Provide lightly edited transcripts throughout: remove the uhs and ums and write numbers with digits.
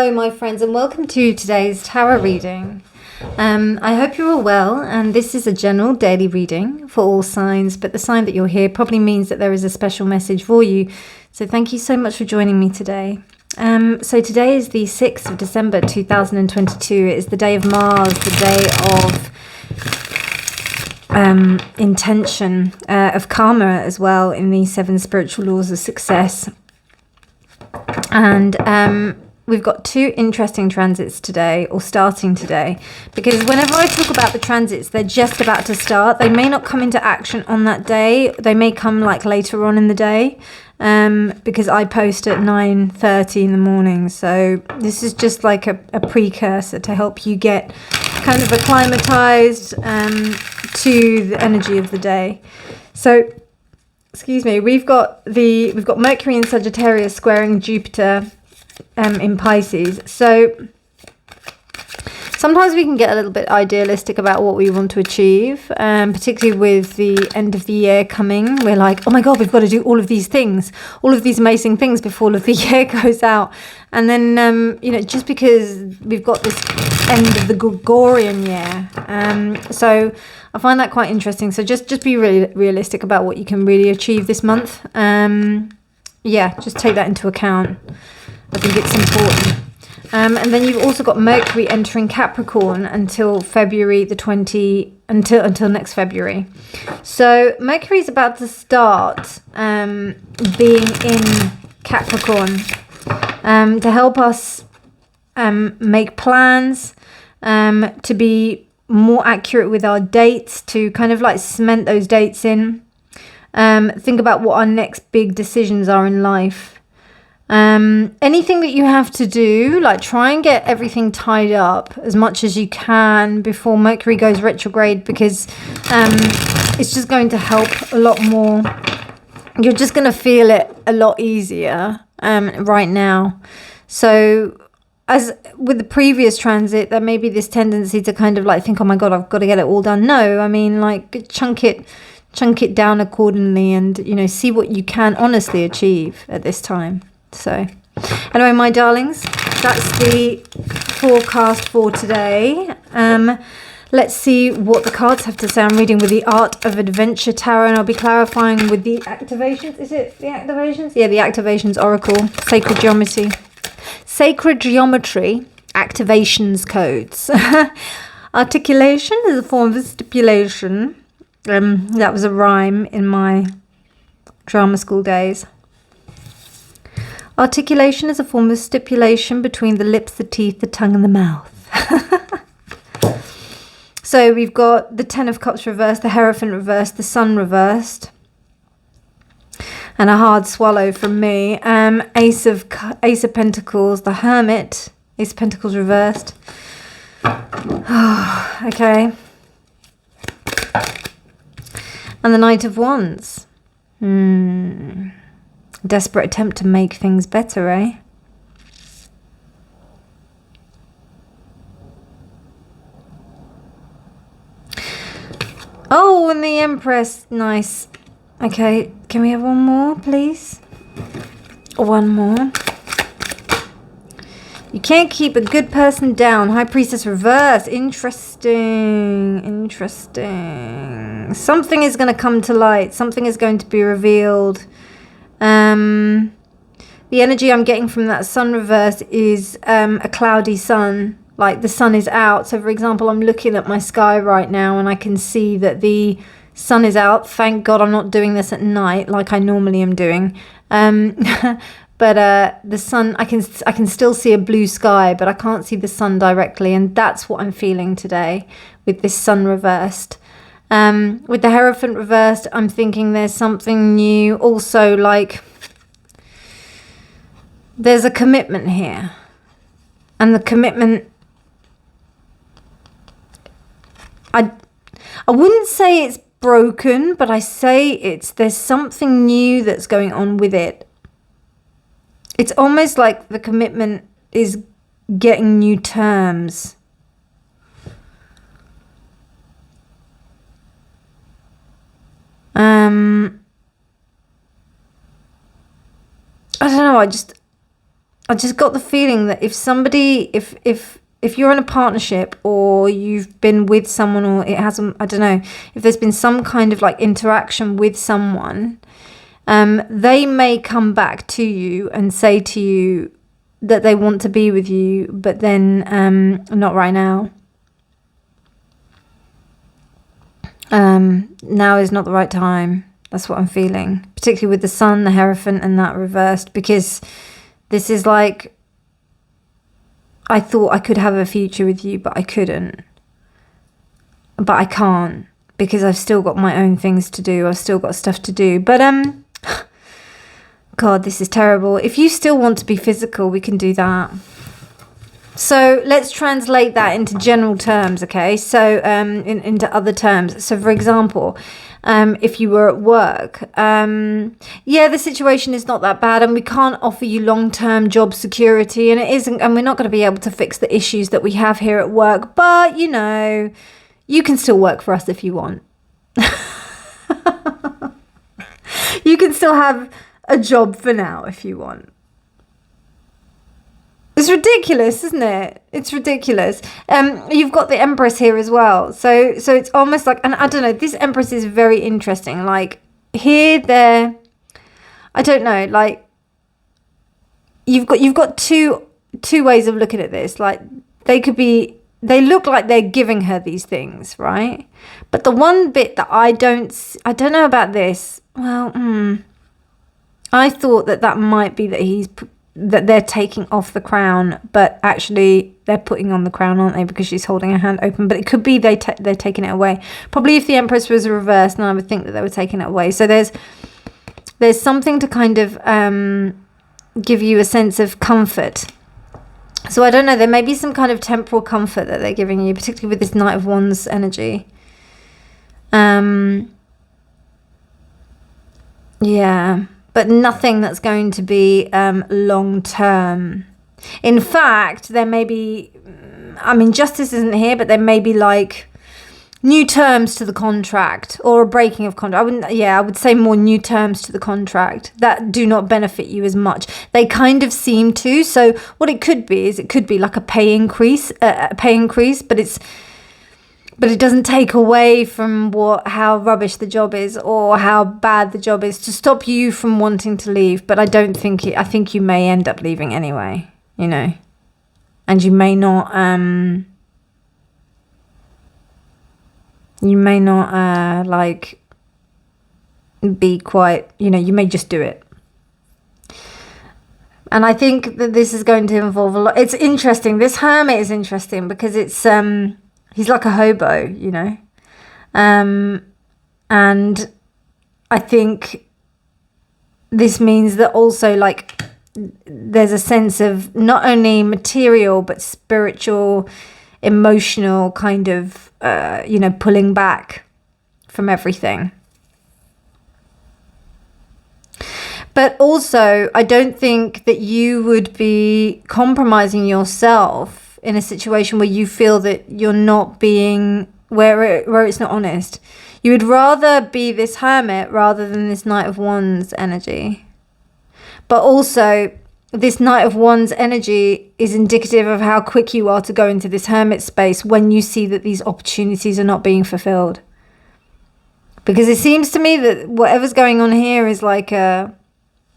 Hello, my friends, and welcome to today's tarot reading. I hope you're all well, and this is a general daily reading for all signs, but the sign that you're here probably means that there is a special message for you. So thank you so much for joining me today. So today is the 6th of December 2022. It is the day of Mars, the day of intention, of karma as well in the 7 spiritual laws of success. And we've got 2 interesting transits today, or starting today, because whenever I talk about the transits, they're just about to start. They may not come into action on that day. They may come like later on in the day, because I post at 9:30 in the morning. So this is just like a precursor to help you get kind of acclimatized to the energy of the day. So excuse me, we've got Mercury in Sagittarius squaring Jupiter in Pisces. So sometimes we can get a little bit idealistic about what we want to achieve, particularly with the end of the year coming. We're like, oh my God, we've got to do all of these things, all of these amazing things before the year goes out. And then, just because we've got this end of the Gregorian year. So I find that quite interesting. So just be really realistic about what you can really achieve this month. Just take that into account. I think it's important. And then you've also got Mercury entering Capricorn until February the 20th, until next February. So Mercury is about to start being in Capricorn to help us make plans, to be more accurate with our dates, to kind of like cement those dates in. Think about what our next big decisions are in life. Anything that you have to do, like try and get everything tied up as much as you can before Mercury goes retrograde, because it's just going to help a lot more. You're just going to feel it a lot easier right now. So as with the previous transit, there may be this tendency to kind of like think, oh my God, I've got to get it all done. No, I mean, like chunk it down accordingly, and see what you can honestly achieve at this time. So anyway, my darlings, that's the forecast for today. Let's see what the cards have to say. I'm reading with the Art of Adventure Tarot, and I'll be clarifying with the activations. Is it the activations? Yeah, the activations oracle, sacred geometry activations codes. Articulation is a form of stipulation. That was a rhyme in my drama school days. Articulation is a form of stipulation between the lips, the teeth, the tongue, and the mouth. So we've got the 10 of Cups reversed, the Hierophant reversed, the Sun reversed, and a hard swallow from me. Ace of Pentacles, the Hermit, Ace of Pentacles reversed. Okay. And the Knight of Wands. Desperate attempt to make things better, eh? Oh, and the Empress. Nice. Okay, can we have one more, please? One more. You can't keep a good person down. High Priestess reverse. Interesting. Something is going to come to light. Something is going to be revealed. The energy I'm getting from that Sun reverse is a cloudy sun. Like the sun is out. So for example, I'm looking at my sky right now and I can see that the sun is out. Thank God I'm not doing this at night like I normally am doing. But the sun, I can still see a blue sky, but I can't see the sun directly, and that's what I'm feeling today with this Sun reversed. With the Hierophant reversed, I'm thinking there's something new. Also, like there's a commitment here, and the commitment, I wouldn't say it's broken, but I say there's something new that's going on with it. It's almost like the commitment is getting new terms. I don't know, I I just got the feeling that if somebody, if you're in a partnership or you've been with someone, or it hasn't, I don't know, if there's been some kind of like interaction with someone, they may come back to you and say to you that they want to be with you, but then not right now. Now is not the right time. That's what I'm feeling, particularly with the Sun, the Hierophant, and that reversed, because this is like, I thought I could have a future with you, but I couldn't. But I can't, because I've still got my own things to do. I've still got stuff to do. But, God, this is terrible. If you still want to be physical, we can do that. So let's translate that into general terms, okay? So into other terms. So, for example, if you were at work, yeah, the situation is not that bad, and we can't offer you long-term job security, and it isn't, and we're not going to be able to fix the issues that we have here at work. But you know, you can still work for us if you want. You can still have a job for now if you want. It's ridiculous, isn't it? It's ridiculous. You've got the Empress here as well. So it's almost like, and I don't know, this Empress is very interesting. Like here, there, I don't know, like you've got two ways of looking at this. Like they look like they're giving her these things, right? But the one bit that I don't know about this. Well, I thought that might be that they're taking off the crown, but actually they're putting on the crown, aren't they? Because she's holding her hand open. But it could be they're taking it away. Probably if the Empress was reversed, then I would think that they were taking it away. So there's something to kind of give you a sense of comfort. So I don't know, there may be some kind of temporal comfort that they're giving you, particularly with this Knight of Wands energy. Yeah. But nothing that's going to be long term. In fact, there may be, I mean, justice isn't here, but there may be like new terms to the contract or a breaking of contract. I would say more new terms to the contract that do not benefit you as much. They kind of seem to. So what it could be is, it could be like a pay increase, but it doesn't take away from how rubbish the job is or how bad the job is to stop you from wanting to leave. But I think you may end up leaving anyway, you know, and you may not like be quite, you know, you may just do it. And I think that this is going to involve a lot. It's interesting. This Hermit is interesting because it's, he's like a hobo, you know. And I think this means that also, like, there's a sense of not only material, but spiritual, emotional kind of, you know, pulling back from everything. But also, I don't think that you would be compromising yourself in a situation where you feel that you're not being, where it's not honest. You would rather be this Hermit rather than this Knight of Wands energy. But also, this Knight of Wands energy is indicative of how quick you are to go into this Hermit space when you see that these opportunities are not being fulfilled. Because it seems to me that whatever's going on here is like a,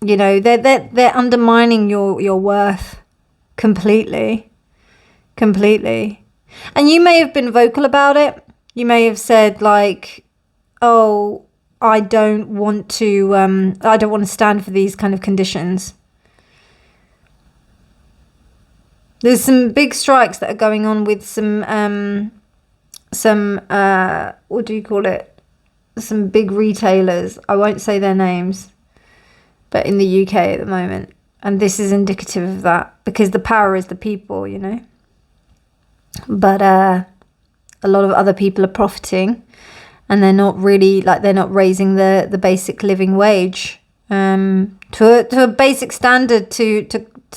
you know, they're undermining your worth completely. And you may have been vocal about it. You may have said like, oh, I don't want to stand for these kind of conditions. There's some big strikes that are going on with some what do you call it? Some big retailers. I won't say their names, but in the UK at the moment. And this is indicative of that, because the power is the people, you know. But a lot of other people are profiting, and they're not really, like, they're not raising the basic living wage to a basic standard to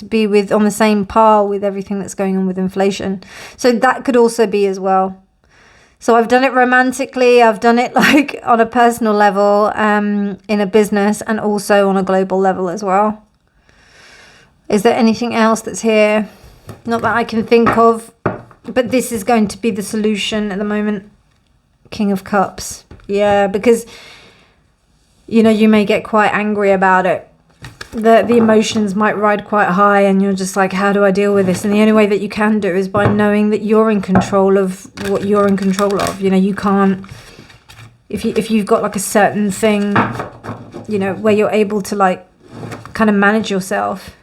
be with on the same par with everything that's going on with inflation. So that could also be as well. So I've done it romantically, I've done it like on a personal level, in a business, and also on a global level as well. Is there anything else that's here? Not that I can think of, but this is going to be the solution at the moment. King of Cups. Yeah, because, you know, you may get quite angry about it. The emotions might ride quite high and you're just like, how do I deal with this? And the only way that you can do is by knowing that you're in control of what you're in control of. You know, you can't, if you've got like a certain thing, you know, where you're able to like kind of manage yourself.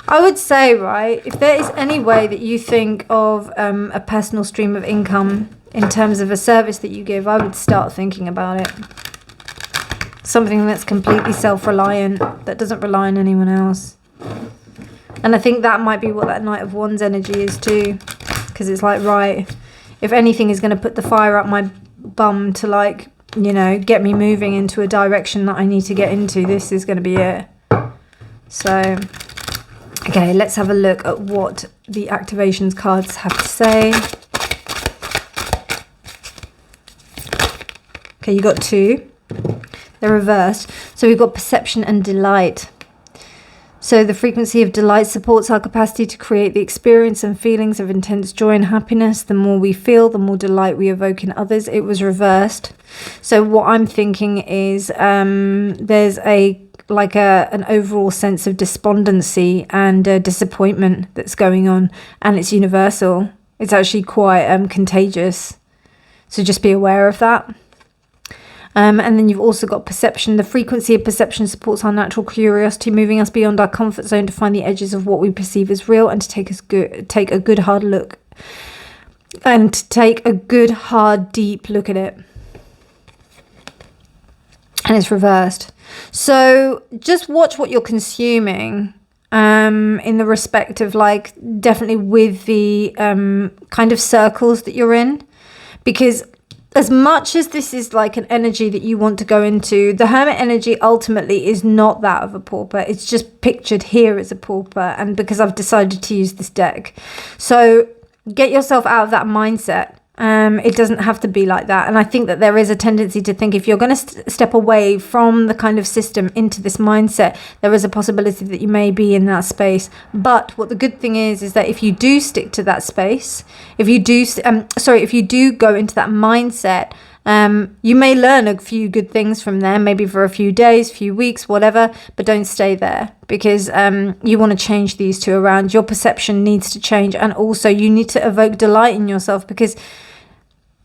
I would say, right, if there is any way that you think of a personal stream of income in terms of a service that you give, I would start thinking about it. Something that's completely self-reliant, that doesn't rely on anyone else. And I think that might be what that Knight of Wands energy is too. Because it's like, right, if anything is going to put the fire up my bum to like, you know, get me moving into a direction that I need to get into, this is going to be it. So, okay, let's have a look at what the activations cards have to say. Okay, you got 2. They're reversed. So we've got perception and delight. So the frequency of delight supports our capacity to create the experience and feelings of intense joy and happiness. The more we feel, the more delight we evoke in others. It was reversed. So what I'm thinking is there's an overall sense of despondency and disappointment that's going on, and it's universal. It's actually quite contagious. So just be aware of that. And then you've also got perception. The frequency of perception supports our natural curiosity, moving us beyond our comfort zone to find the edges of what we perceive as real and to take a good hard look. And to take a good, hard, deep look at it. And it's reversed. So just watch what you're consuming in the respect of like definitely with the kind of circles that you're in. Because as much as this is like an energy that you want to go into, the Hermit energy ultimately is not that of a pauper. It's just pictured here as a pauper, and because I've decided to use this deck. So get yourself out of that mindset. It doesn't have to be like that. And I think that there is a tendency to think if you're going to step away from the kind of system into this mindset, there is a possibility that you may be in that space. But what the good thing is that if you do stick to that space, if you do go into that mindset, you may learn a few good things from there, maybe for a few days, few weeks, whatever, but don't stay there, because you want to change these two around. Your perception needs to change, and also you need to evoke delight in yourself, because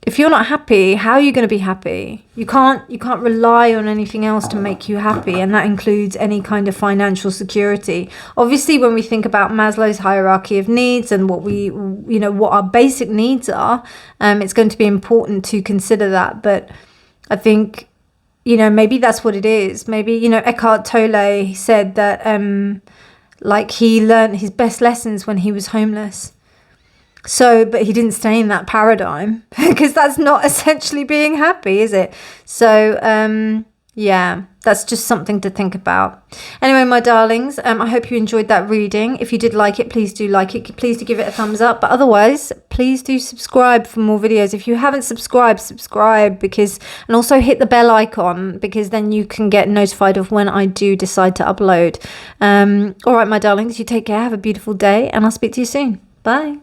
if you're not happy, how are you going to be happy? You can't rely on anything else to make you happy, and that includes any kind of financial security. Obviously, when we think about Maslow's hierarchy of needs and what our basic needs are, it's going to be important to consider that. But I think, maybe that's what it is. Maybe, Eckhart Tolle said that he learned his best lessons when he was homeless. So, but he didn't stay in that paradigm, because that's not essentially being happy, is it? So, yeah, that's just something to think about. Anyway, my darlings, I hope you enjoyed that reading. If you did like it, please do like it. Please do give it a thumbs up. But otherwise, please do subscribe for more videos. If you haven't subscribed, subscribe, and also hit the bell icon, because then you can get notified of when I do decide to upload. All right, my darlings, you take care. Have a beautiful day, and I'll speak to you soon. Bye.